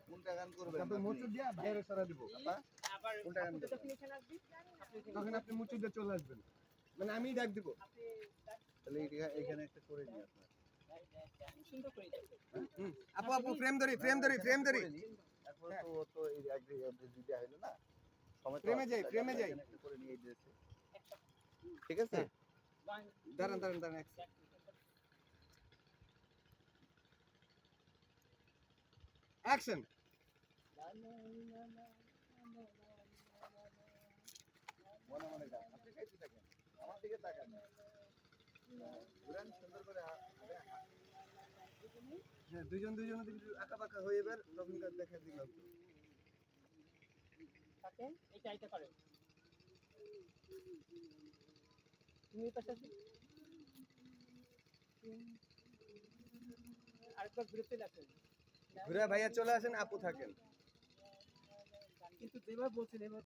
কোনটা গান করবেন? আপনি মুচুর দিয়া বাইরে সরা দিব। কোনটা গান করবেন? তখন আপনি মুচুর দিয়ে চলে আসবেন, মানে আমি ডাক দিব। তাহলে এখানে একটা করে নিই আপনার। আপু আপু ফ্রেম ধরি। এখন তো ও তো এই এক দুইটা হলো না, সময় তো ফ্রেমে যাই। এখানে একটা করে নিয়ে দিয়েছে। ঠিক আছে, দাঁড়ান অ্যাকশন। মনে মনে গান, আপনি খাইতে থাকেন, আমার দিকে তাকান না, ঘুরান সুন্দর করে। হ্যাঁ, দুইজন যদি আঁকা পাকা হয়ে এবার তখন দেখা দিলাম। এটা করেন তুমি পাশে আরেকবার ঘুরে চলে আসেন। ঘুরে ভাইয়া চলে আসেন, আপু থাকেন। কিন্তু যেভাবে বলছেন এভাবে